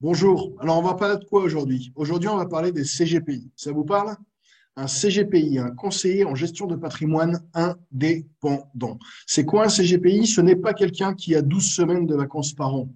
Bonjour. Alors, on va parler de quoi aujourd'hui? Aujourd'hui, on va parler des CGPI. Ça vous parle? Un CGPI, un conseiller en gestion de patrimoine indépendant. C'est quoi un CGPI? Ce n'est pas quelqu'un qui a 12 semaines de vacances par an.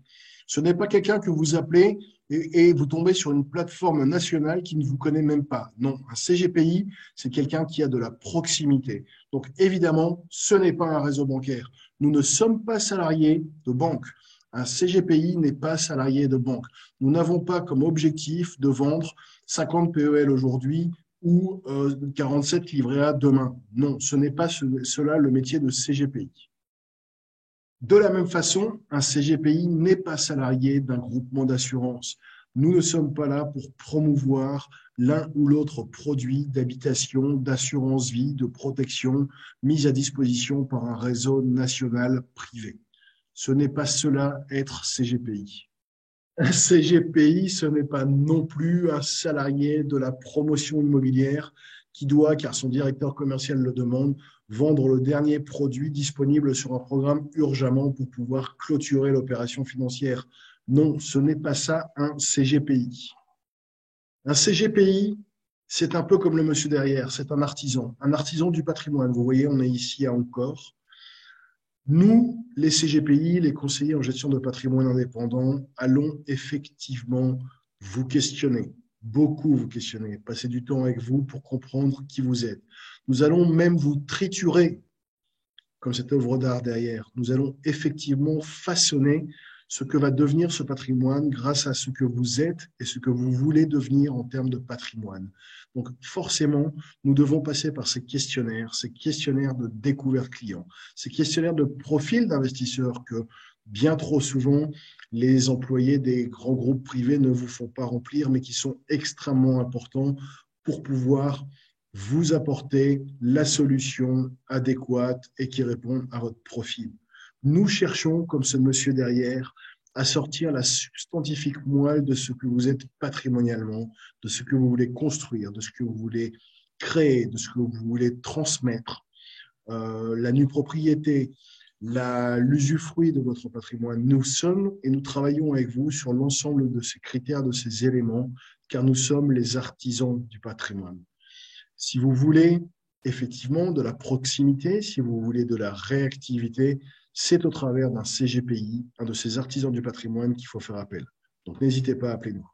Ce n'est pas quelqu'un que vous appelez et vous tombez sur une plateforme nationale qui ne vous connaît même pas. Non, un CGPI, c'est quelqu'un qui a de la proximité. Donc, évidemment, ce n'est pas un réseau bancaire. Nous ne sommes pas salariés de banque. Un CGPI n'est pas salarié de banque. Nous n'avons pas comme objectif de vendre 50 PEL aujourd'hui ou 47 livrés A demain. Non, ce n'est pas cela le métier de CGPI. De la même façon, un CGPI n'est pas salarié d'un groupement d'assurance. Nous ne sommes pas là pour promouvoir l'un ou l'autre produit d'habitation, d'assurance vie, de protection mis à disposition par un réseau national privé. Ce n'est pas cela être CGPI. Un CGPI, ce n'est pas non plus un salarié de la promotion immobilière qui doit, car son directeur commercial le demande, vendre le dernier produit disponible sur un programme urgemment pour pouvoir clôturer l'opération financière. Non, ce n'est pas ça un CGPI. Un CGPI, c'est un peu comme le monsieur derrière, c'est un artisan du patrimoine. Vous voyez, on est ici à Encore. Nous, les CGPI, les conseillers en gestion de patrimoine indépendant, allons effectivement vous questionner, beaucoup vous questionner, passer du temps avec vous pour comprendre qui vous êtes. Nous allons même vous triturer, comme cette œuvre d'art derrière. Nous allons effectivement façonner ce que va devenir ce patrimoine grâce à ce que vous êtes et ce que vous voulez devenir en termes de patrimoine. Donc forcément, nous devons passer par ces questionnaires de découverte client, ces questionnaires de profil d'investisseurs que bien trop souvent, les employés des grands groupes privés ne vous font pas remplir, mais qui sont extrêmement importants pour pouvoir vous apporter la solution adéquate et qui répond à votre profil. Nous cherchons, comme ce monsieur derrière, à sortir la substantifique moelle de ce que vous êtes patrimonialement, de ce que vous voulez construire, de ce que vous voulez créer, de ce que vous voulez transmettre. La nue propriété, l'usufruit de votre patrimoine. Nous sommes et nous travaillons avec vous sur l'ensemble de ces critères, de ces éléments, car nous sommes les artisans du patrimoine. Si vous voulez effectivement de la proximité, si vous voulez de la réactivité, c'est au travers d'un CGPI, un de ces artisans du patrimoine qu'il faut faire appel. Donc n'hésitez pas à appeler nous.